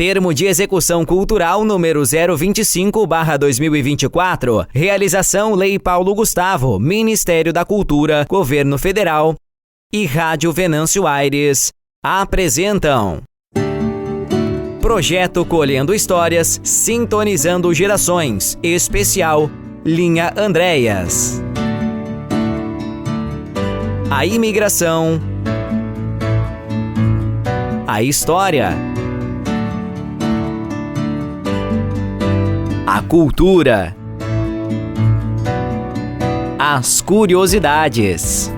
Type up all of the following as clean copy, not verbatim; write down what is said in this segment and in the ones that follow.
Termo de Execução Cultural número 025/2024. Realização Lei Paulo Gustavo, Ministério da Cultura, Governo Federal e Rádio Venâncio Aires apresentam Projeto Colhendo Histórias, Sintonizando Gerações, especial Linha Andréas. A imigração, a história, a cultura, as curiosidades,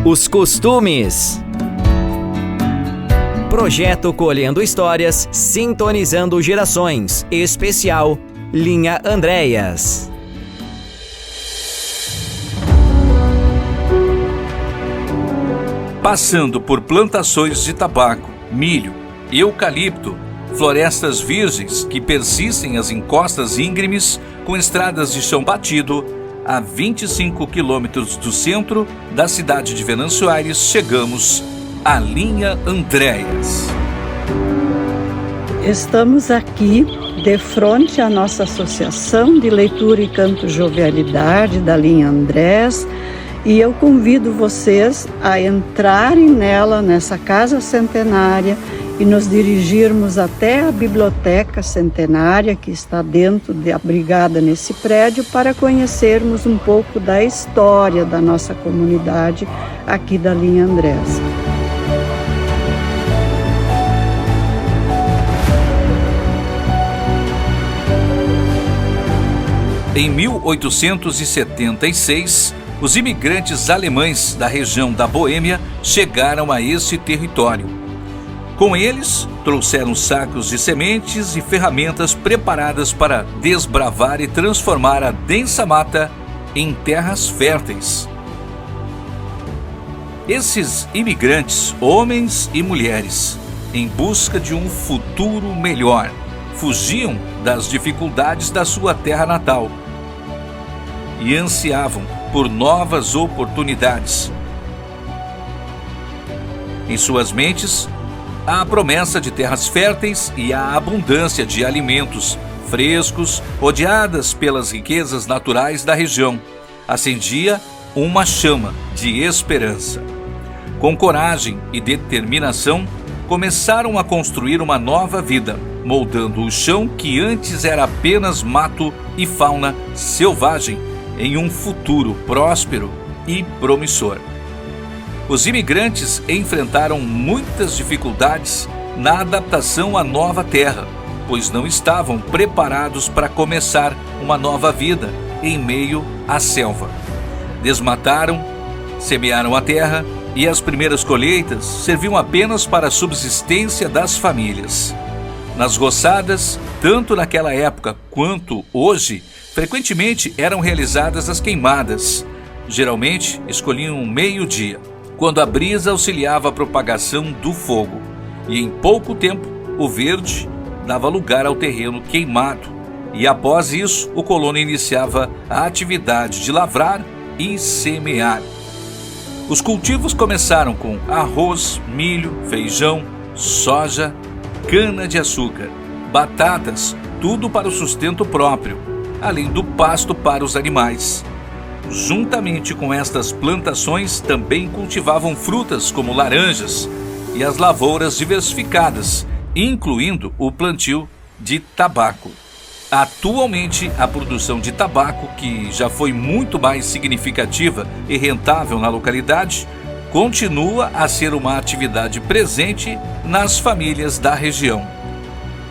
os costumes. Projeto Colhendo Histórias, Sintonizando Gerações, especial Linha Andréas. Passando por plantações de tabaco, milho, eucalipto, florestas virgens que persistem as encostas íngremes com estradas de chão batido, a 25 quilômetros do centro da cidade de Venâncio Aires, chegamos à Linha Andréas. Estamos aqui de frente à nossa Associação de Leitura e Canto Jovialidade da Linha Andréas, e eu convido vocês a entrarem nessa casa centenária e nos dirigirmos até a biblioteca centenária que está abrigada nesse prédio, para conhecermos um pouco da história da nossa comunidade aqui da Linha Andréas. Em 1876, os imigrantes alemães da região da Boêmia chegaram a esse território. Com eles, trouxeram sacos de sementes e ferramentas preparadas para desbravar e transformar a densa mata em terras férteis. Esses imigrantes, homens e mulheres, em busca de um futuro melhor, fugiam das dificuldades da sua terra natal e ansiavam por novas oportunidades. Em suas mentes, há a promessa de terras férteis e a abundância de alimentos frescos, rodeadas pelas riquezas naturais da região. Acendia uma chama de esperança. Com coragem e determinação, começaram a construir uma nova vida, moldando o chão que antes era apenas mato e fauna selvagem em um futuro próspero e promissor. Os imigrantes enfrentaram muitas dificuldades na adaptação à nova terra, pois não estavam preparados para começar uma nova vida em meio à selva. Desmataram, semearam a terra e as primeiras colheitas serviam apenas para a subsistência das famílias. Nas roçadas, tanto naquela época quanto hoje, frequentemente eram realizadas as queimadas. Geralmente escolhiam meio-dia, quando a brisa auxiliava a propagação do fogo, e em pouco tempo o verde dava lugar ao terreno queimado, e após isso o colono iniciava a atividade de lavrar e semear. Os cultivos começaram com arroz, milho, feijão, soja, cana-de-açúcar, batatas, tudo para o sustento próprio, além do pasto para os animais. Juntamente com estas plantações, também cultivavam frutas como laranjas e as lavouras diversificadas, incluindo o plantio de tabaco. Atualmente, a produção de tabaco, que já foi muito mais significativa e rentável na localidade, continua a ser uma atividade presente nas famílias da região.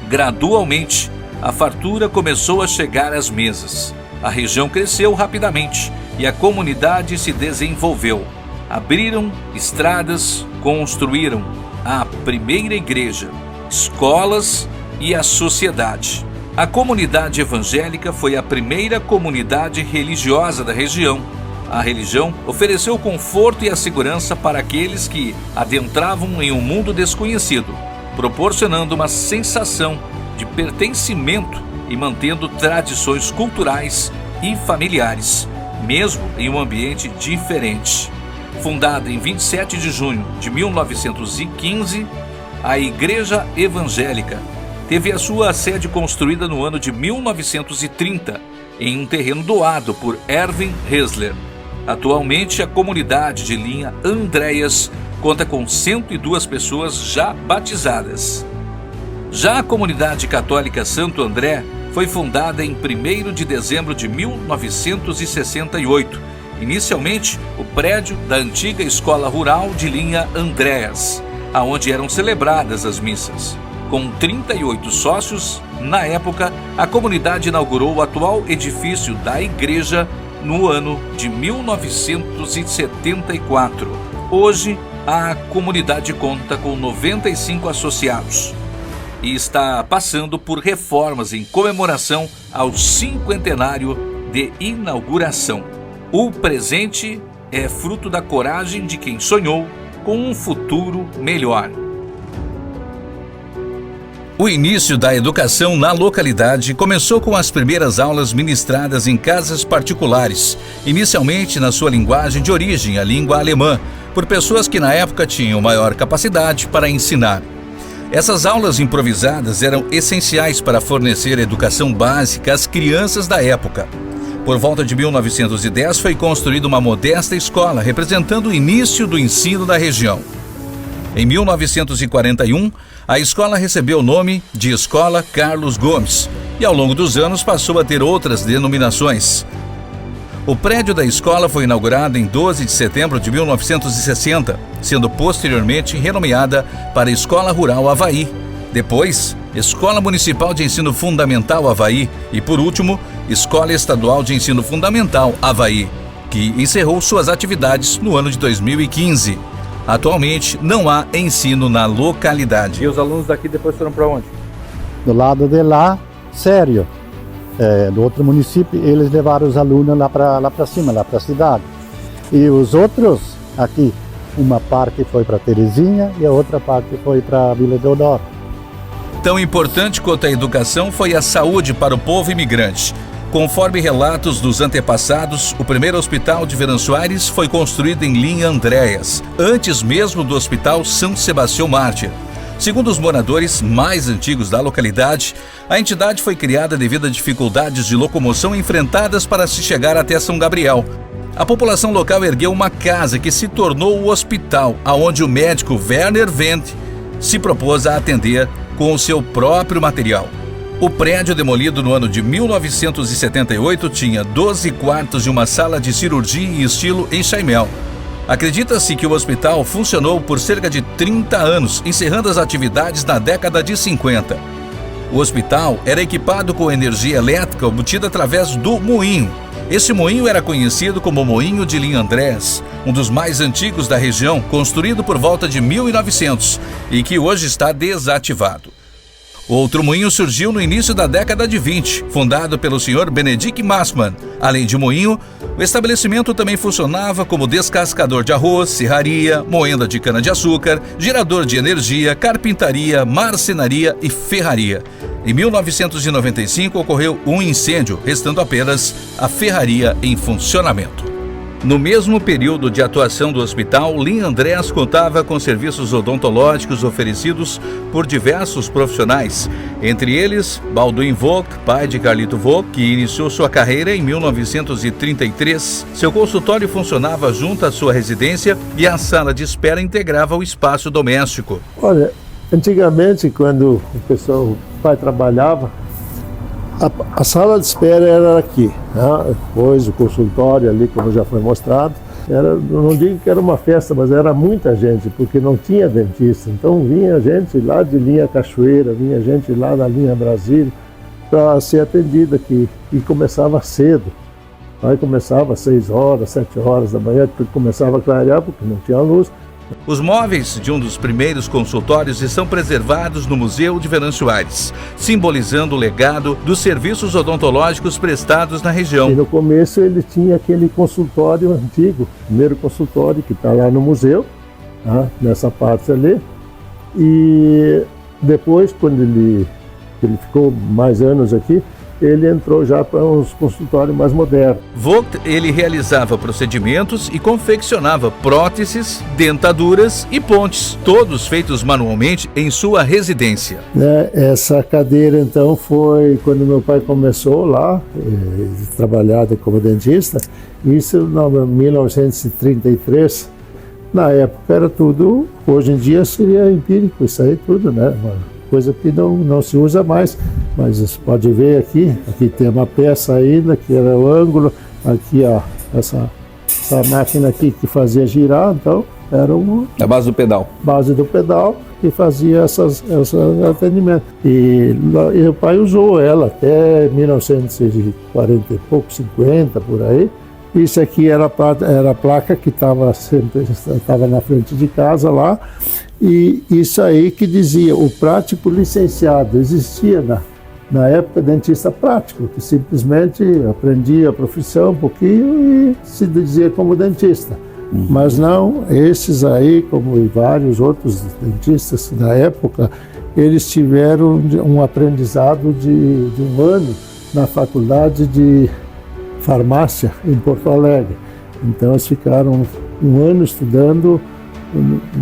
Gradualmente, a fartura começou a chegar às mesas. A região cresceu rapidamente e a comunidade se desenvolveu. Abriram estradas, construíram a primeira igreja, escolas e a sociedade. A comunidade evangélica foi a primeira comunidade religiosa da região. A religião ofereceu conforto e a segurança para aqueles que adentravam em um mundo desconhecido, proporcionando uma sensação de pertencimento e mantendo tradições culturais e familiares, mesmo em um ambiente diferente. Fundada em 27 de junho de 1915, a Igreja Evangélica. Teve a sua sede construída no ano de 1930, em um terreno doado por Erwin Hessler. Atualmente, a comunidade de linha Andréas conta com 102 pessoas já batizadas. Já a comunidade católica Santo André foi fundada em 1º de dezembro de 1968, inicialmente o prédio da antiga Escola Rural de linha Andréas, aonde eram celebradas as missas. Com 38 sócios, na época, a comunidade inaugurou o atual edifício da igreja no ano de 1974. Hoje, a comunidade conta com 95 associados e está passando por reformas em comemoração ao 50º de inauguração. O presente é fruto da coragem de quem sonhou com um futuro melhor. O início da educação na localidade começou com as primeiras aulas ministradas em casas particulares, inicialmente na sua linguagem de origem, a língua alemã, por pessoas que na época tinham maior capacidade para ensinar. Essas aulas improvisadas eram essenciais para fornecer educação básica às crianças da época. Por volta de 1910 foi construída uma modesta escola representando o início do ensino da região. Em 1941, a escola recebeu o nome de Escola Carlos Gomes e ao longo dos anos passou a ter outras denominações. O prédio da escola foi inaugurado em 12 de setembro de 1960, sendo posteriormente renomeada para Escola Rural Avaí, depois Escola Municipal de Ensino Fundamental Avaí e, por último, Escola Estadual de Ensino Fundamental Avaí, que encerrou suas atividades no ano de 2015. Atualmente, não há ensino na localidade. E os alunos daqui depois foram para onde? Do lado de lá, Sério, do outro município, eles levaram os alunos lá para cima, lá para a cidade. E os outros, aqui, uma parte foi para Terezinha e a outra parte foi para Vila Deodoro. Tão importante quanto a educação foi a saúde para o povo imigrante. Conforme relatos dos antepassados, o primeiro hospital de Venâncio Aires foi construído em linha Andréas, antes mesmo do Hospital São Sebastião Mártir. Segundo os moradores mais antigos da localidade, a entidade foi criada devido a dificuldades de locomoção enfrentadas para se chegar até São Gabriel. A população local ergueu uma casa que se tornou o hospital, aonde o médico Werner Wendt se propôs a atender com o seu próprio material. O prédio, demolido no ano de 1978, tinha 12 quartos e uma sala de cirurgia em estilo enxaimel. Acredita-se que o hospital funcionou por cerca de 30 anos, encerrando as atividades na década de 50. O hospital era equipado com energia elétrica obtida através do moinho. Esse moinho era conhecido como Moinho de Linha Andréas, um dos mais antigos da região, construído por volta de 1900 e que hoje está desativado. Outro moinho surgiu no início da década de 20, fundado pelo Sr. Benedict Massmann. Além de moinho, o estabelecimento também funcionava como descascador de arroz, serraria, moenda de cana-de-açúcar, gerador de energia, carpintaria, marcenaria e ferraria. Em 1995 ocorreu um incêndio, restando apenas a ferraria em funcionamento. No mesmo período de atuação do hospital, Linha Andréas contava com serviços odontológicos oferecidos por diversos profissionais, entre eles Balduin Vogt, pai de Carlito Vogt, que iniciou sua carreira em 1933. Seu consultório funcionava junto à sua residência e a sala de espera integrava o espaço doméstico. Olha, antigamente, quando o pai trabalhava, a sala de espera era aqui, né? Depois o consultório ali, como já foi mostrado, não digo que era uma festa, mas era muita gente, porque não tinha dentista. Então vinha gente lá de linha Cachoeira, vinha gente lá da linha Brasília para ser atendida aqui. E começava cedo. Aí começava às 6 horas, 7 horas da manhã, começava a clarear porque não tinha luz. Os móveis de um dos primeiros consultórios estão preservados no Museu de Venâncio Aires, simbolizando o legado dos serviços odontológicos prestados na região. E no começo ele tinha aquele consultório antigo, primeiro consultório que está lá no museu, tá? Nessa parte ali. E depois, quando ele ficou mais anos aqui, ele entrou já para uns consultórios mais modernos. Vogt, ele realizava procedimentos e confeccionava próteses, dentaduras e pontes, todos feitos manualmente em sua residência. Essa cadeira, então, foi quando meu pai começou lá, trabalhar como dentista, isso em 1933. Na época era tudo, hoje em dia seria empírico, isso aí tudo, né? Coisa que não se usa mais, mas você pode ver aqui tem uma peça ainda, que era o ângulo, aqui ó, essa máquina aqui que fazia girar, então era a base do pedal. Base do pedal que fazia esses atendimentos. E o pai usou ela até 1940 e pouco, 50 por aí. Isso aqui era a placa que estava na frente de casa lá, e isso aí que dizia o prático licenciado. Existia na época dentista prático, que simplesmente aprendia a profissão um pouquinho e se dizia como dentista. Mas não, esses aí, como vários outros dentistas da época, eles tiveram um aprendizado de um ano na faculdade de farmácia em Porto Alegre. Então eles ficaram um ano estudando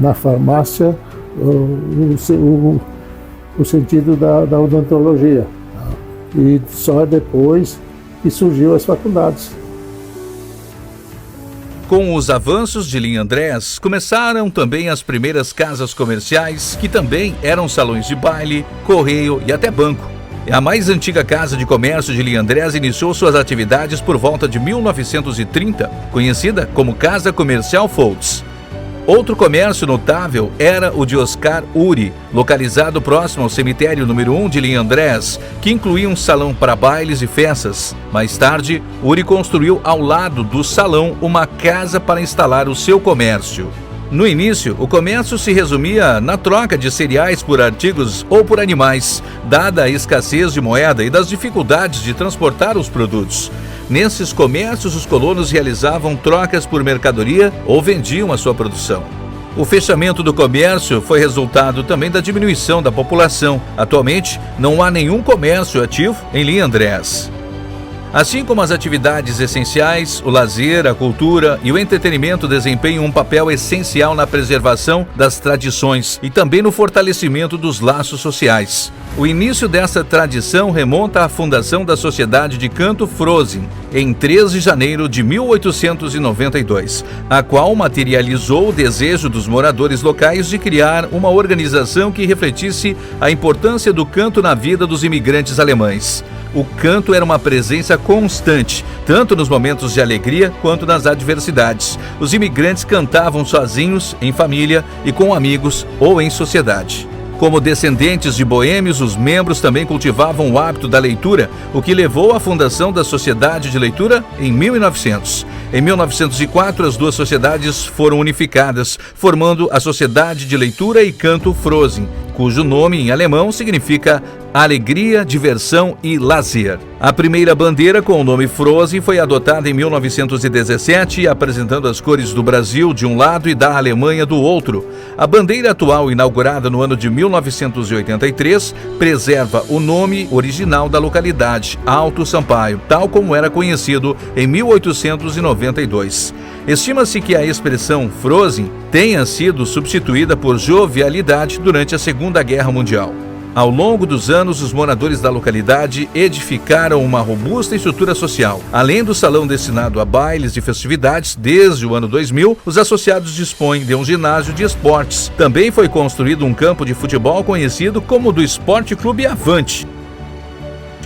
na farmácia o sentido da odontologia. E só depois que surgiu as faculdades. Com os avanços de Linha Andrés, começaram também as primeiras casas comerciais, que também eram salões de baile, correio e até banco. A mais antiga casa de comércio de Linha Andrés iniciou suas atividades por volta de 1930, conhecida como Casa Comercial Foltz. Outro comércio notável era o de Oscar Uri, localizado próximo ao cemitério número 1 de Linha Andrés, que incluía um salão para bailes e festas. Mais tarde, Uri construiu ao lado do salão uma casa para instalar o seu comércio. No início, o comércio se resumia na troca de cereais por artigos ou por animais, dada a escassez de moeda e das dificuldades de transportar os produtos. Nesses comércios, os colonos realizavam trocas por mercadoria ou vendiam a sua produção. O fechamento do comércio foi resultado também da diminuição da população. Atualmente, não há nenhum comércio ativo em Linha Andrés. Assim como as atividades essenciais, o lazer, a cultura e o entretenimento desempenham um papel essencial na preservação das tradições e também no fortalecimento dos laços sociais. O início dessa tradição remonta à fundação da Sociedade de Canto Frozin, em 3 de janeiro de 1892, a qual materializou o desejo dos moradores locais de criar uma organização que refletisse a importância do canto na vida dos imigrantes alemães. O canto era uma presença constante, tanto nos momentos de alegria quanto nas adversidades. Os imigrantes cantavam sozinhos, em família e com amigos ou em sociedade. Como descendentes de boêmios, os membros também cultivavam o hábito da leitura, o que levou à fundação da Sociedade de Leitura em 1900. Em 1904, as duas sociedades foram unificadas, formando a Sociedade de Leitura e Canto Frozin, cujo nome em alemão significa alegria, diversão e lazer. A primeira bandeira com o nome Frozin foi adotada em 1917, apresentando as cores do Brasil de um lado e da Alemanha do outro. A bandeira atual, inaugurada no ano de 1983, preserva o nome original da localidade, Alto Sampaio, tal como era conhecido em 1892. Estima-se que a expressão Frozin tenha sido substituída por jovialidade durante a Segunda Guerra Mundial. Ao longo dos anos, os moradores da localidade edificaram uma robusta estrutura social. Além do salão destinado a bailes e festividades, desde o ano 2000, os associados dispõem de um ginásio de esportes. Também foi construído um campo de futebol conhecido como do Esporte Clube Avante,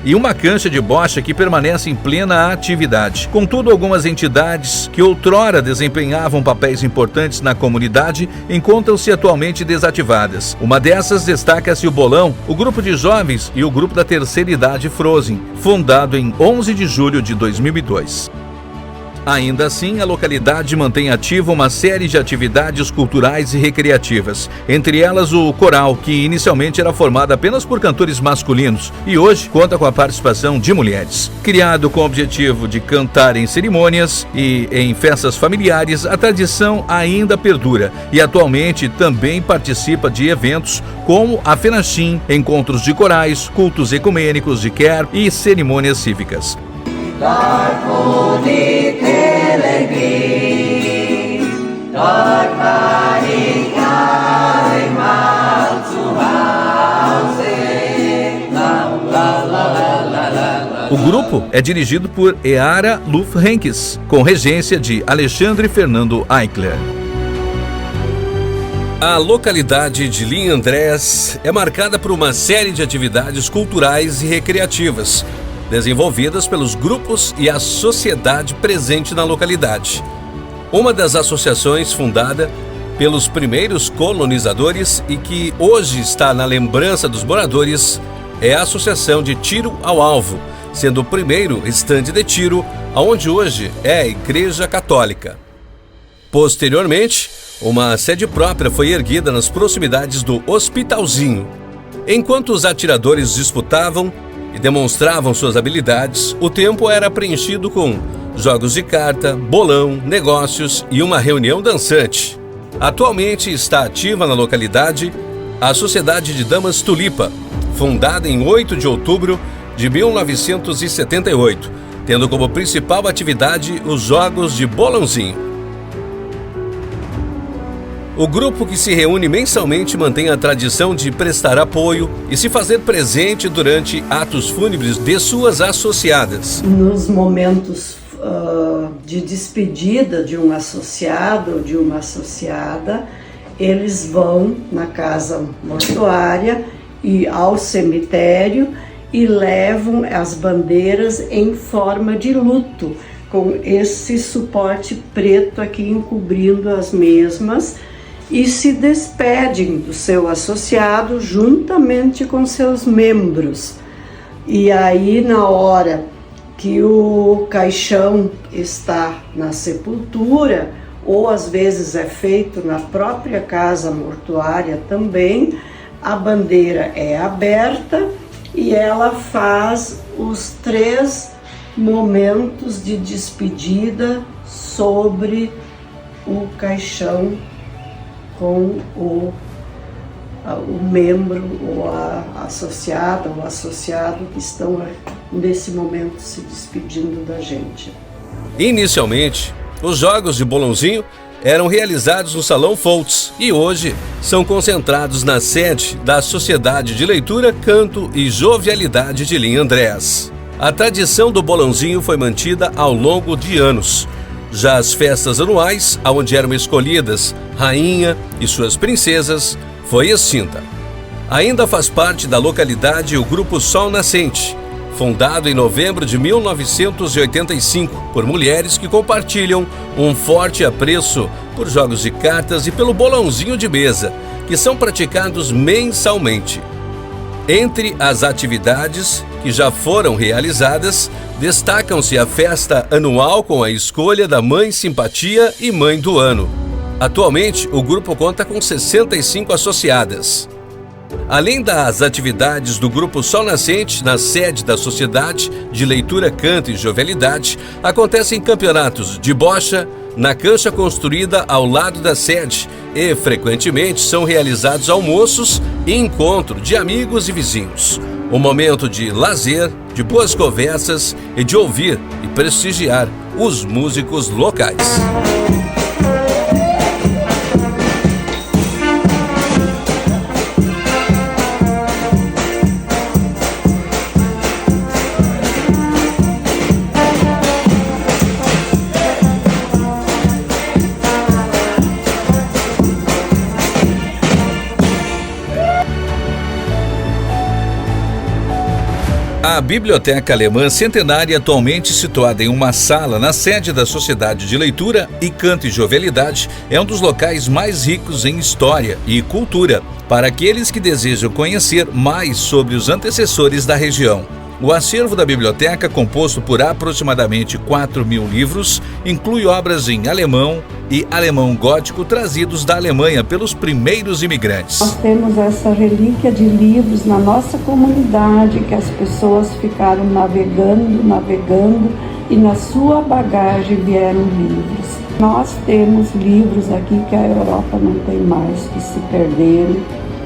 e uma cancha de bocha que permanece em plena atividade. Contudo, algumas entidades que outrora desempenhavam papéis importantes na comunidade encontram-se atualmente desativadas. Uma dessas destaca-se o Bolão, o grupo de jovens e o grupo da terceira idade Frozin, fundado em 11 de julho de 2002. Ainda assim, a localidade mantém ativa uma série de atividades culturais e recreativas. Entre elas, o coral, que inicialmente era formado apenas por cantores masculinos e hoje conta com a participação de mulheres. Criado com o objetivo de cantar em cerimônias e em festas familiares, a tradição ainda perdura e atualmente também participa de eventos como a Fenachim, encontros de corais, cultos ecumênicos de quer e cerimônias cívicas. O grupo é dirigido por Eara Luf Henkes, com regência de Alexandre Fernando Eichler. A localidade de Linha Andrés é marcada por uma série de atividades culturais e recreativas, desenvolvidas pelos grupos e a sociedade presente na localidade. Uma das associações fundada pelos primeiros colonizadores e que hoje está na lembrança dos moradores é a Associação de Tiro ao Alvo, sendo o primeiro estande de tiro, aonde hoje é a Igreja Católica. Posteriormente, uma sede própria foi erguida nas proximidades do Hospitalzinho. Enquanto os atiradores disputavam e demonstravam suas habilidades, o tempo era preenchido com jogos de carta, bolão, negócios e uma reunião dançante. Atualmente está ativa na localidade a Sociedade de Damas Tulipa, fundada em 8 de outubro de 1978, tendo como principal atividade os jogos de bolãozinho. O grupo, que se reúne mensalmente, mantém a tradição de prestar apoio e se fazer presente durante atos fúnebres de suas associadas. Nos momentos de despedida de um associado ou de uma associada, eles vão na casa mortuária e ao cemitério e levam as bandeiras em forma de luto, com esse suporte preto aqui encobrindo as mesmas, e se despedem do seu associado juntamente com seus membros. E aí, na hora que o caixão está na sepultura, ou às vezes é feito na própria casa mortuária também, a bandeira é aberta e ela faz os 3 momentos de despedida sobre o caixão com o membro ou a associada ou associado que estão nesse momento se despedindo da gente. Inicialmente, os jogos de bolãozinho eram realizados no Salão Foltz e hoje são concentrados na sede da Sociedade de Leitura, Canto e Jovialidade de Linha Andrés. A tradição do bolãozinho foi mantida ao longo de anos. Já as festas anuais, onde eram escolhidas rainha e suas princesas, foi extinta. Ainda faz parte da localidade o Grupo Sol Nascente, fundado em novembro de 1985 por mulheres que compartilham um forte apreço por jogos de cartas e pelo bolãozinho de mesa, que são praticados mensalmente. Entre as atividades que já foram realizadas, destacam-se a festa anual com a escolha da Mãe Simpatia e Mãe do Ano. Atualmente, o grupo conta com 65 associadas. Além das atividades do Grupo Sol Nascente, na sede da Sociedade de Leitura, Canto e Jovialidade, acontecem campeonatos de bocha na cancha construída ao lado da sede e, frequentemente, são realizados almoços e encontro de amigos e vizinhos. Um momento de lazer, de boas conversas e de ouvir e prestigiar os músicos locais. A Biblioteca Alemã Centenária, atualmente situada em uma sala na sede da Sociedade de Leitura e Canto e Jovialidade, é um dos locais mais ricos em história e cultura para aqueles que desejam conhecer mais sobre os antecessores da região. O acervo da biblioteca, composto por aproximadamente 4.000 livros, inclui obras em alemão e alemão gótico trazidos da Alemanha pelos primeiros imigrantes. Nós temos essa relíquia de livros na nossa comunidade, que as pessoas ficaram navegando e na sua bagagem vieram livros. Nós temos livros aqui que a Europa não tem mais, que se perderam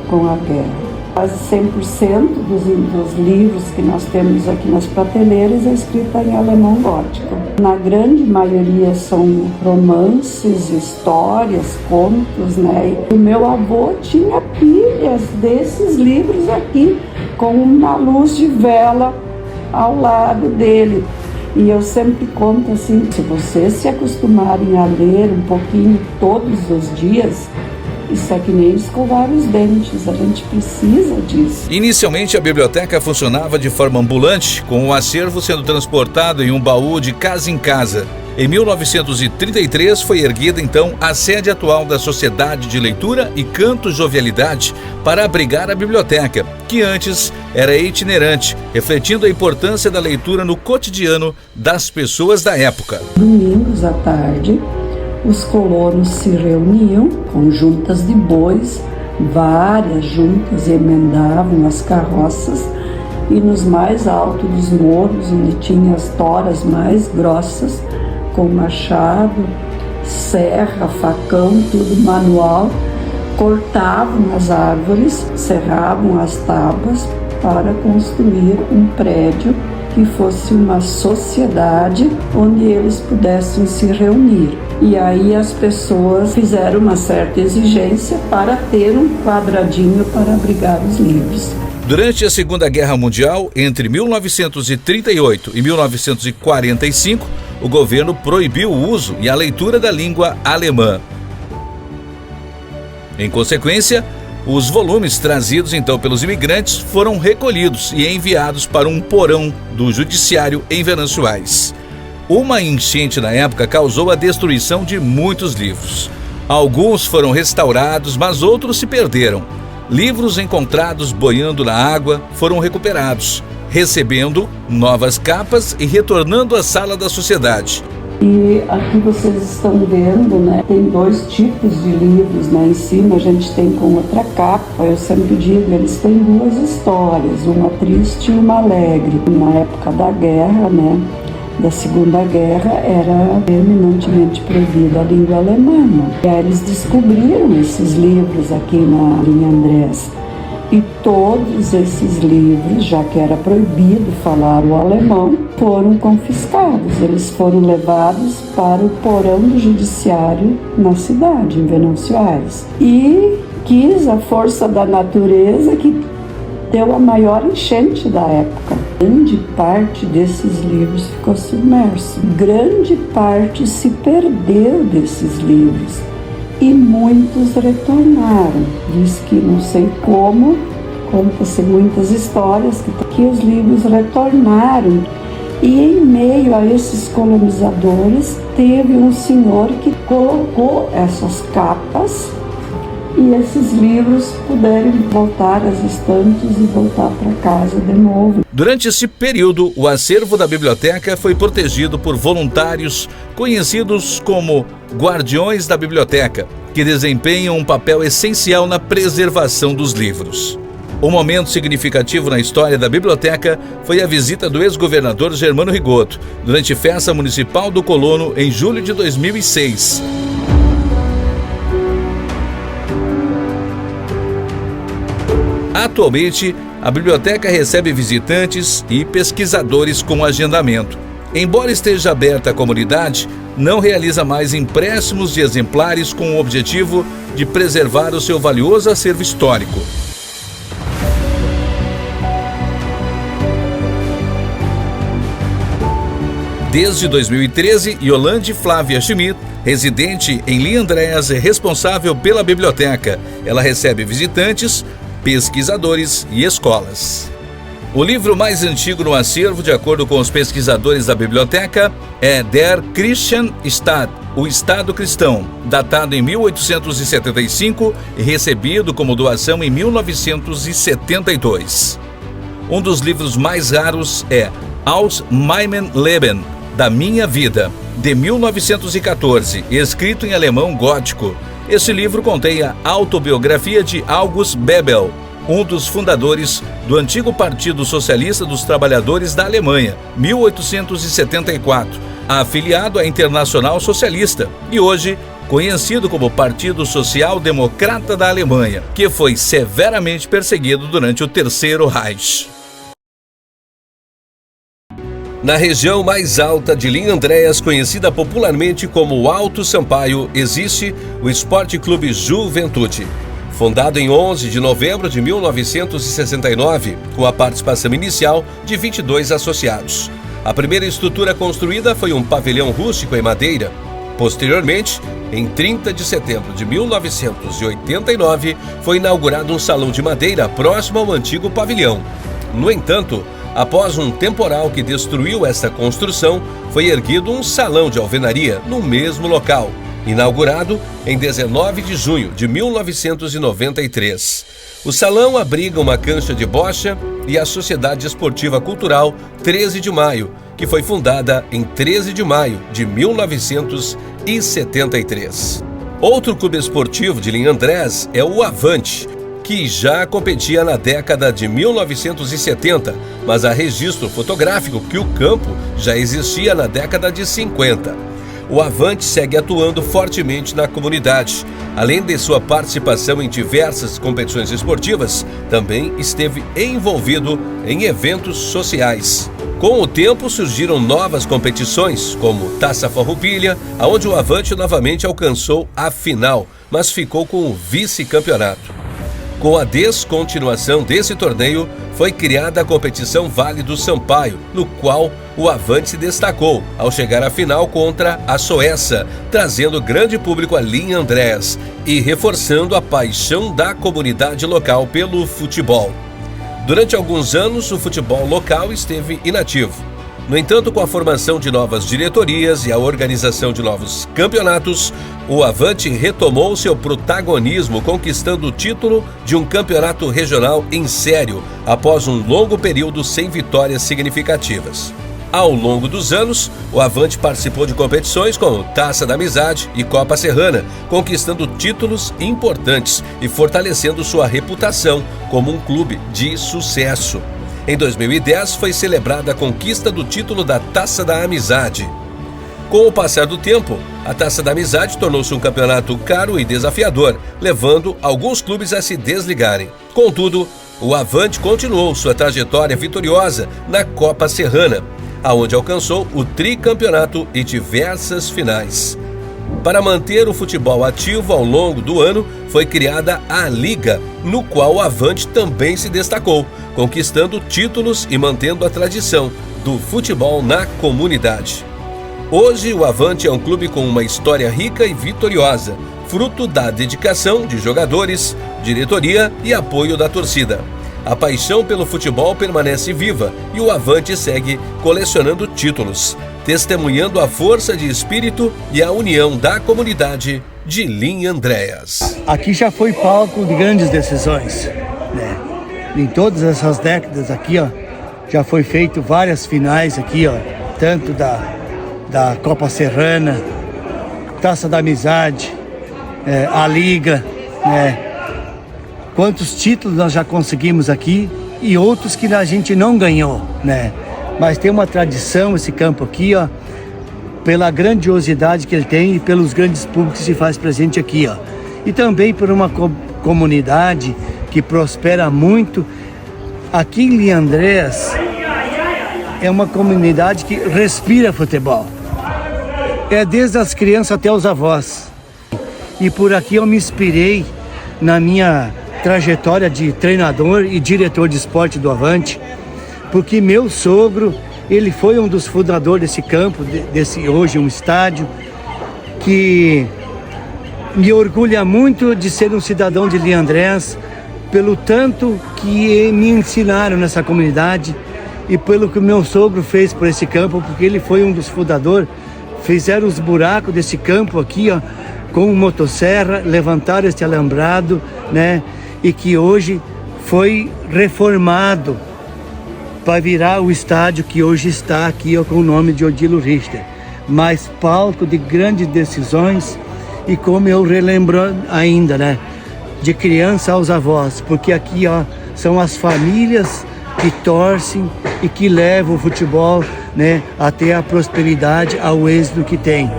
com a guerra. Quase 100% dos livros que nós temos aqui nas prateleiras é escrita em alemão gótico. Na grande maioria são romances, histórias, contos, né? E o meu avô tinha pilhas desses livros aqui, com uma luz de vela ao lado dele. E eu sempre conto assim, se vocês se acostumarem a ler um pouquinho todos os dias, isso é que nem escovar os dentes, a gente precisa disso. Inicialmente, a biblioteca funcionava de forma ambulante, com o acervo sendo transportado em um baú de casa em casa. Em 1933 foi erguida então a sede atual da Sociedade de Leitura e Canto Jovialidade para abrigar a biblioteca, que antes era itinerante, refletindo a importância da leitura no cotidiano das pessoas da época. Domingos à tarde, os colonos se reuniam com juntas de bois, várias juntas emendavam as carroças, e nos mais altos dos morros, onde tinha as toras mais grossas, com machado, serra, facão, tudo manual, cortavam as árvores, serravam as tábuas para construir um prédio que fosse uma sociedade onde eles pudessem se reunir. E aí as pessoas fizeram uma certa exigência para ter um quadradinho para abrigar os livros. Durante a Segunda Guerra Mundial, entre 1938 e 1945, o governo proibiu o uso e a leitura da língua alemã. Em consequência, os volumes trazidos então pelos imigrantes foram recolhidos e enviados para um porão do judiciário em Venançoais. Uma enchente na época causou a destruição de muitos livros. Alguns foram restaurados, mas outros se perderam. Livros encontrados boiando na água foram recuperados, recebendo novas capas e retornando à sala da sociedade. E aqui vocês estão vendo, né? Tem dois tipos de livros, né? Em cima a gente tem com outra capa. Eu sempre digo, eles têm duas histórias, uma triste e uma alegre. Na época da guerra, né? Da Segunda Guerra, era eminentemente proibida a língua alemã. E aí eles descobriram esses livros aqui na linha Andrés. E todos esses livros, já que era proibido falar o alemão, foram confiscados. Eles foram levados para o porão do judiciário na cidade, em Venançoais. E quis a força da natureza que deu a maior enchente da época. Grande parte desses livros ficou submerso. Grande parte se perdeu desses livros. E muitos retornaram. Diz que não sei como, conta-se muitas histórias que os livros retornaram. E em meio a esses colonizadores, teve um senhor que colocou essas capas e esses livros puderam voltar às estantes e voltar para casa de novo. Durante esse período, o acervo da biblioteca foi protegido por voluntários conhecidos como Guardiões da Biblioteca, que desempenham um papel essencial na preservação dos livros. Um momento significativo na história da biblioteca foi a visita do ex-governador Germano Rigoto, durante festa municipal do Colono em julho de 2006. Atualmente, a biblioteca recebe visitantes e pesquisadores com agendamento. Embora esteja aberta à comunidade, não realiza mais empréstimos de exemplares com o objetivo de preservar o seu valioso acervo histórico. Desde 2013, Yolande Flávia Schmidt, residente em Linha Andrés, é responsável pela biblioteca. Ela recebe visitantes, pesquisadores e escolas. O livro mais antigo no acervo, de acordo com os pesquisadores da biblioteca, é Der Christianstaat, o Estado Cristão, datado em 1875 e recebido como doação em 1972. Um dos livros mais raros é Aus meinem Leben, da Minha Vida, de 1914, escrito em alemão gótico. Esse livro contém a autobiografia de August Bebel, um dos fundadores do antigo Partido Socialista dos Trabalhadores da Alemanha, 1874, afiliado à Internacional Socialista e hoje conhecido como Partido Social Democrata da Alemanha, que foi severamente perseguido durante o Terceiro Reich. Na região mais alta de Linha Andréas, conhecida popularmente como o Alto Sampaio, existe o Esporte Clube Juventude. Fundado em 11 de novembro de 1969, com a participação inicial de 22 associados. A primeira estrutura construída foi um pavilhão rústico em madeira. Posteriormente, em 30 de setembro de 1989, foi inaugurado um salão de madeira próximo ao antigo pavilhão. No entanto, após um temporal que destruiu esta construção, foi erguido um salão de alvenaria no mesmo local, inaugurado em 19 de junho de 1993. O salão abriga uma cancha de bocha e a Sociedade Esportiva Cultural 13 de Maio, que foi fundada em 13 de maio de 1973. Outro clube esportivo de Linha Andréas é o Avante, que já competia na década de 1970, mas há registro fotográfico que o campo já existia na década de 50. O Avante segue atuando fortemente na comunidade. Além de sua participação em diversas competições esportivas, também esteve envolvido em eventos sociais. Com o tempo surgiram novas competições, como Taça Farroupilha, onde o Avante novamente alcançou a final, mas ficou com o vice-campeonato. Com a descontinuação desse torneio, foi criada a competição Vale do Sampaio, no qual o Avante se destacou ao chegar à final contra a Soessa, trazendo grande público a Linha Andréas e reforçando a paixão da comunidade local pelo futebol. Durante alguns anos, o futebol local esteve inativo. No entanto, com a formação de novas diretorias e a organização de novos campeonatos, o Avante retomou seu protagonismo, conquistando o título de um campeonato regional em sério, após um longo período sem vitórias significativas. Ao longo dos anos, o Avante participou de competições como Taça da Amizade e Copa Serrana, conquistando títulos importantes e fortalecendo sua reputação como um clube de sucesso. Em 2010, foi celebrada a conquista do título da Taça da Amizade. Com o passar do tempo, a Taça da Amizade tornou-se um campeonato caro e desafiador, levando alguns clubes a se desligarem. Contudo, o Avante continuou sua trajetória vitoriosa na Copa Serrana, aonde alcançou o tricampeonato e diversas finais. Para manter o futebol ativo ao longo do ano, foi criada a Liga, no qual o Avante também se destacou, conquistando títulos e mantendo a tradição do futebol na comunidade. Hoje, o Avante é um clube com uma história rica e vitoriosa, fruto da dedicação de jogadores, diretoria e apoio da torcida. A paixão pelo futebol permanece viva e o Avante segue colecionando títulos, testemunhando a força de espírito e a união da comunidade de Linha Andréas. Aqui já foi palco de grandes decisões, né? Em todas essas décadas aqui, ó, já foi feito várias finais aqui, ó, tanto da Copa Serrana, Taça da Amizade, a Liga, né? Quantos títulos nós já conseguimos aqui e outros que a gente não ganhou, né? Mas tem uma tradição esse campo aqui, ó, pela grandiosidade que ele tem e pelos grandes públicos que se faz presente aqui, ó. E também por uma comunidade que prospera muito. Aqui em Linha Andréas é uma comunidade que respira futebol. É desde as crianças até os avós. E por aqui eu me inspirei na minha trajetória de treinador e diretor de esporte do Avante, porque meu sogro, ele foi um dos fundadores desse campo, desse hoje um estádio, que me orgulha muito de ser um cidadão de Linha Andréas, pelo tanto que me ensinaram nessa comunidade e pelo que o meu sogro fez por esse campo, porque ele foi um dos fundadores. Fizeram os buracos desse campo aqui, ó, com motosserra, levantaram este alambrado, né? E que hoje foi reformado para virar o estádio que hoje está aqui com o nome de Odilo Richter. Mas palco de grandes decisões e como eu relembro ainda, né? De criança aos avós, porque aqui são as famílias que torcem e que levam o futebol, né, até a prosperidade, ao êxito que tem.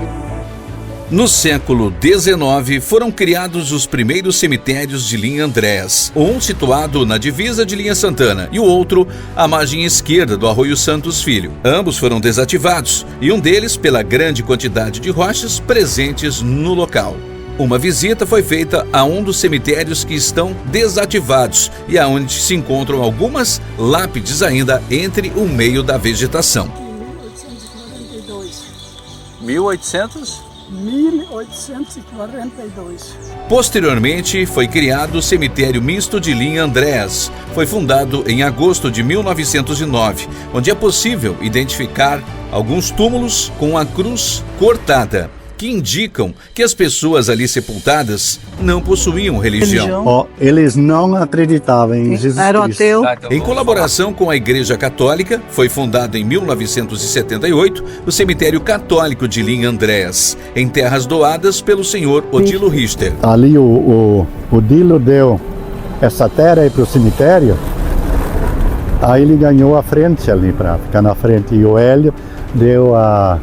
No século XIX, foram criados os primeiros cemitérios de Linha Andrés, um situado na divisa de Linha Santana e o outro à margem esquerda do Arroio Santos Filho. Ambos foram desativados e um deles pela grande quantidade de rochas presentes no local. Uma visita foi feita a um dos cemitérios que estão desativados e aonde se encontram algumas lápides ainda entre o meio da vegetação. 1842. Posteriormente, foi criado o Cemitério Misto de Linha Andrés. Foi fundado em agosto de 1909, onde é possível identificar alguns túmulos com a cruz cortada, que indicam que as pessoas ali sepultadas não possuíam religião. Eles não acreditavam em Jesus Cristo. Em colaboração com a Igreja Católica, foi fundado em 1978 o Cemitério Católico de Linha Andrés, em terras doadas pelo senhor Odilo Richter. Ali o Odilo deu essa terra aí para o cemitério, aí ele ganhou a frente ali para ficar na frente, e o Hélio deu a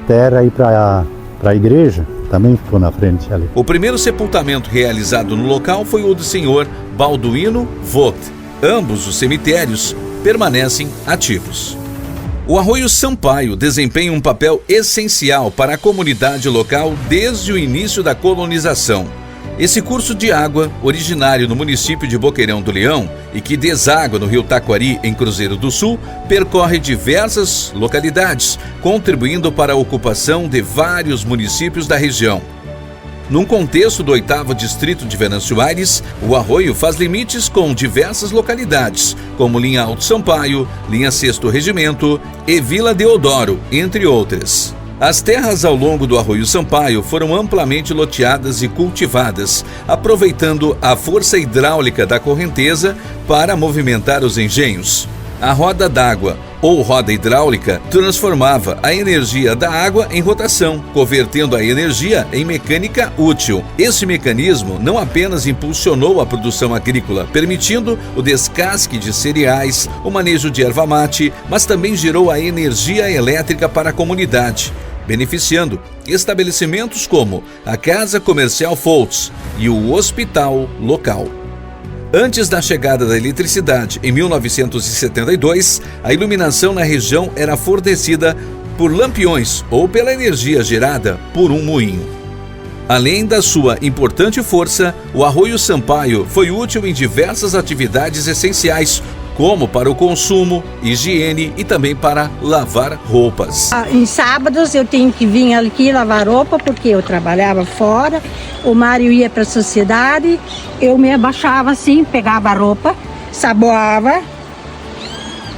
terra aí para a igreja, também ficou na frente ali. O primeiro sepultamento realizado no local foi o do senhor Balduino Vogt. Ambos os cemitérios permanecem ativos. O Arroio Sampaio desempenha um papel essencial para a comunidade local desde o início da colonização. Esse curso de água, originário no município de Boqueirão do Leão e que deságua no rio Taquari, em Cruzeiro do Sul, percorre diversas localidades, contribuindo para a ocupação de vários municípios da região. Num contexto do 8º Distrito de Venâncio Aires, o arroio faz limites com diversas localidades, como Linha Alto Sampaio, Linha 6º Regimento e Vila Deodoro, entre outras. As terras ao longo do Arroio Sampaio foram amplamente loteadas e cultivadas, aproveitando a força hidráulica da correnteza para movimentar os engenhos. A roda d'água, ou roda hidráulica, transformava a energia da água em rotação, convertendo a energia em mecânica útil. Esse mecanismo não apenas impulsionou a produção agrícola, permitindo o descasque de cereais, o manejo de erva mate, mas também gerou a energia elétrica para a comunidade, beneficiando estabelecimentos como a Casa Comercial Foltz e o hospital local. Antes da chegada da eletricidade, em 1972, a iluminação na região era fornecida por lampiões ou pela energia gerada por um moinho. Além da sua importante força, o Arroio Sampaio foi útil em diversas atividades essenciais, como para o consumo, higiene e também para lavar roupas. Em sábados eu tenho que vir aqui lavar roupa porque eu trabalhava fora, o Mário ia para a sociedade, eu me abaixava assim, pegava a roupa, saboava,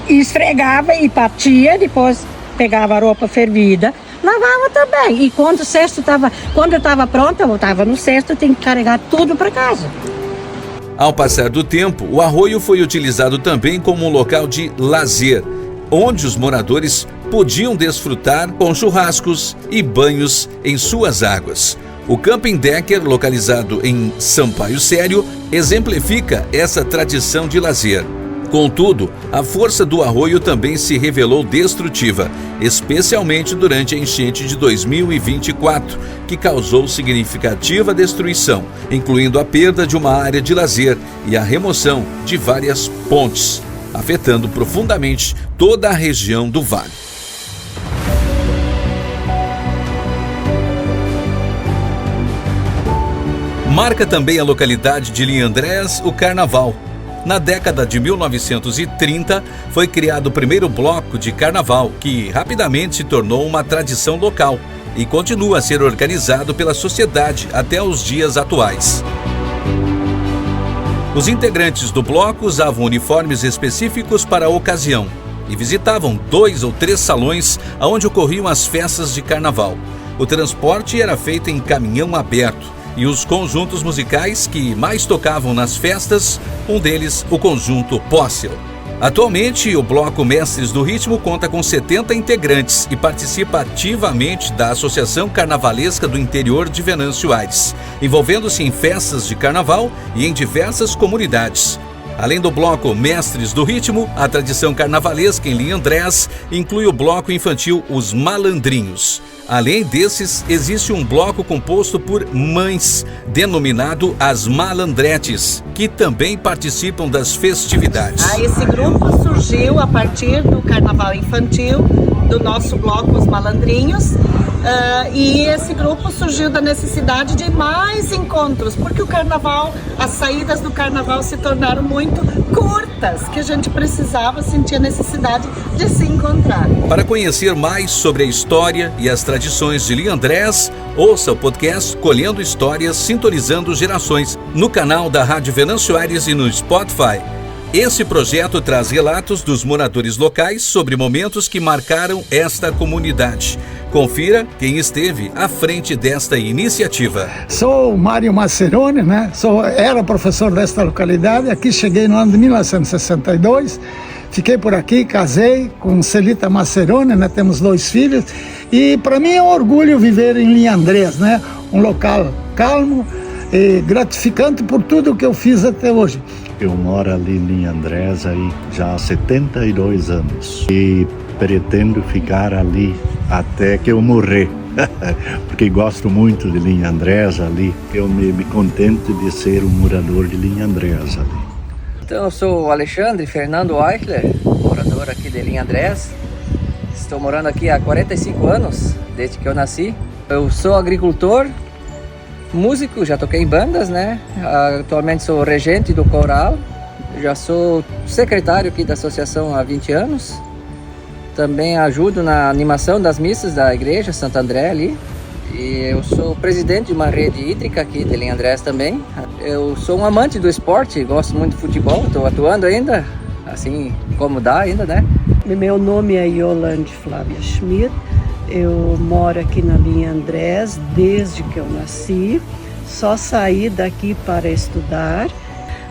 esfregava e partia, depois pegava a roupa fervida, lavava também. E quando eu estava pronta, eu voltava no cesto, eu tenho que carregar tudo para casa. Ao passar do tempo, o arroio foi utilizado também como um local de lazer, onde os moradores podiam desfrutar com churrascos e banhos em suas águas. O Camping Decker, localizado em Sampaio Sério, exemplifica essa tradição de lazer. Contudo, a força do arroio também se revelou destrutiva, especialmente durante a enchente de 2024, que causou significativa destruição, incluindo a perda de uma área de lazer e a remoção de várias pontes, afetando profundamente toda a região do vale. Marca também a localidade de Linha Andrés o Carnaval. Na década de 1930, foi criado o primeiro bloco de carnaval, que rapidamente se tornou uma tradição local e continua a ser organizado pela sociedade até os dias atuais. Os integrantes do bloco usavam uniformes específicos para a ocasião e visitavam 2 ou 3 salões onde ocorriam as festas de carnaval. O transporte era feito em caminhão aberto. E os conjuntos musicais que mais tocavam nas festas, um deles, o conjunto Póssel. Atualmente, o Bloco Mestres do Ritmo conta com 70 integrantes e participa ativamente da Associação Carnavalesca do Interior de Venâncio Aires, envolvendo-se em festas de carnaval e em diversas comunidades. Além do Bloco Mestres do Ritmo, a tradição carnavalesca em Linha Andrés inclui o bloco infantil Os Malandrinhos. Além desses, existe um bloco composto por mães, denominado As Malandretes, que também participam das festividades. Esse grupo surgiu a partir do carnaval infantil, do nosso bloco Os Malandrinhos, e esse grupo surgiu da necessidade de mais encontros, porque o carnaval, as saídas do carnaval se tornaram muito curtas, que a gente precisava, sentir a necessidade de se encontrar. Para conhecer mais sobre a história e as tradições de Linha Andrés, ouça o podcast Colhendo Histórias, Sintonizando Gerações, no canal da Rádio Venâncio Aires e no Spotify. Esse projeto traz relatos dos moradores locais sobre momentos que marcaram esta comunidade. Confira quem esteve à frente desta iniciativa. Sou Mário Macerone, né? Era professor desta localidade. Aqui cheguei no ano de 1962. Fiquei por aqui, casei com Celita Macerone, né? Temos 2 filhos. E para mim é um orgulho viver em Linha Andrés, né? Um local calmo e gratificante por tudo que eu fiz até hoje. Eu moro ali em Linha Andrés aí já há 72 anos e pretendo ficar ali até que eu morrer, porque gosto muito de Linha Andrés ali. Eu me contento de ser um morador de Linha Andrés ali. Então, eu sou o Alexandre Fernando Eichler, morador aqui de Linha Andrés. Estou morando aqui há 45 anos, desde que eu nasci. Eu sou agricultor, músico, já toquei em bandas, né? Atualmente sou regente do coral. Já sou secretário aqui da associação há 20 anos. Também ajudo na animação das missas da igreja Santo André ali. E eu sou presidente de uma rede hídrica aqui de Linha Andrés também. Eu sou um amante do esporte, gosto muito de futebol, estou atuando ainda, assim como dá ainda, né? Meu nome é Yolande Flávia Schmidt. Eu moro aqui na Linha Andrés desde que eu nasci. Só saí daqui para estudar,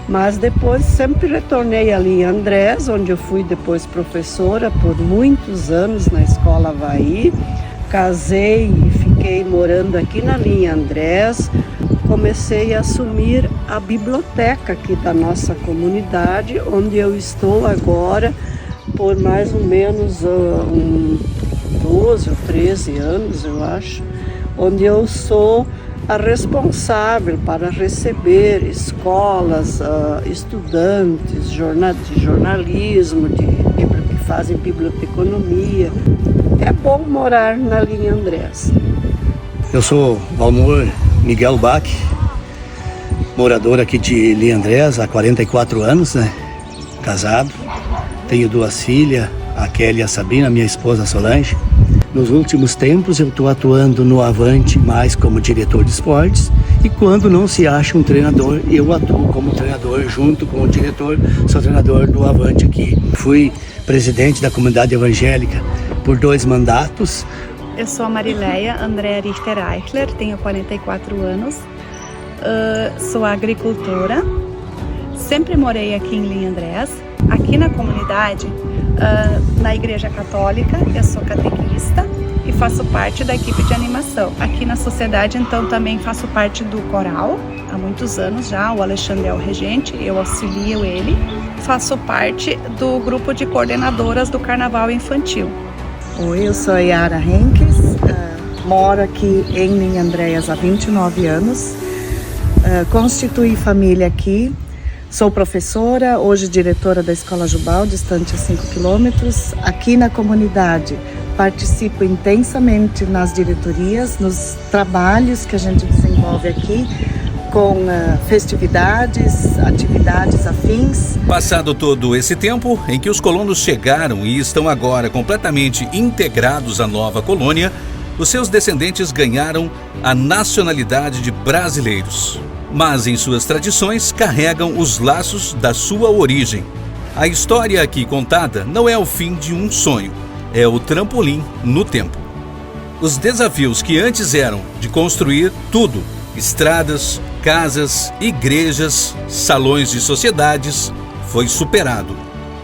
mas depois sempre retornei a Linha Andrés, onde eu fui depois professora por muitos anos na Escola Havaí. Casei e fiquei morando aqui na Linha Andrés. Comecei a assumir a biblioteca aqui da nossa comunidade, onde eu estou agora por mais ou menos 12 ou 13 anos, eu acho, onde eu sou a responsável para receber escolas, estudantes de jornalismo, que fazem biblioteconomia. É bom morar na Linha Andrés. Eu sou Valmor Miguel Bach, morador aqui de Linha Andrés há 44 anos, né? Casado. Tenho 2 filhas, a Kelly e a Sabrina, minha esposa Solange. Nos últimos tempos eu estou atuando no Avante mais como diretor de esportes, e quando não se acha um treinador, eu atuo como treinador junto com o diretor, sou treinador do Avante aqui. Fui presidente da comunidade evangélica por 2 mandatos. Eu sou a Marileia Andréa Richter Eichler, tenho 44 anos, sou agricultora, sempre morei aqui em Linha Andrés. Aqui na comunidade, na Igreja Católica, eu sou catequista e faço parte da equipe de animação. Aqui na sociedade, então, também faço parte do coral, há muitos anos já. O Alexandre é o regente, eu auxilio ele. Faço parte do grupo de coordenadoras do Carnaval Infantil. Oi, eu sou a Yara Henkes, moro aqui em Linha Andrés há 29 anos, constituí família aqui. Sou professora, hoje diretora da Escola Jubal, distante a 5 quilômetros. Aqui na comunidade, participo intensamente nas diretorias, nos trabalhos que a gente desenvolve aqui, com festividades, atividades afins. Passado todo esse tempo em que os colonos chegaram e estão agora completamente integrados à nova colônia, os seus descendentes ganharam a nacionalidade de brasileiros. Mas em suas tradições carregam os laços da sua origem. A história aqui contada não é o fim de um sonho, é o trampolim no tempo. Os desafios que antes eram de construir tudo, estradas, casas, igrejas, salões de sociedades, foi superado.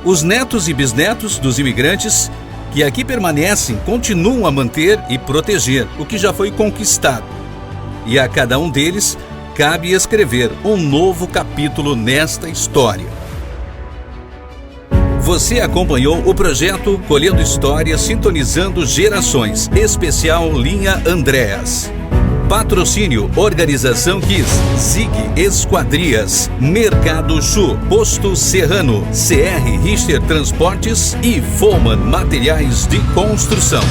Os netos e bisnetos dos imigrantes que aqui permanecem continuam a manter e proteger o que já foi conquistado. E a cada um deles cabe escrever um novo capítulo nesta história. Você acompanhou o projeto Colhendo Histórias, Sintonizando Gerações, especial Linha Andréas. Patrocínio Organização Kiss, Zig Esquadrias, Mercado Chu, Posto Serrano, CR Richter Transportes e Foman Materiais de Construção.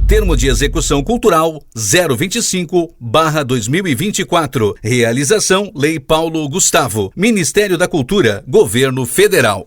Termo de execução cultural 025/2024. Realização Lei Paulo Gustavo, Ministério da Cultura, Governo Federal.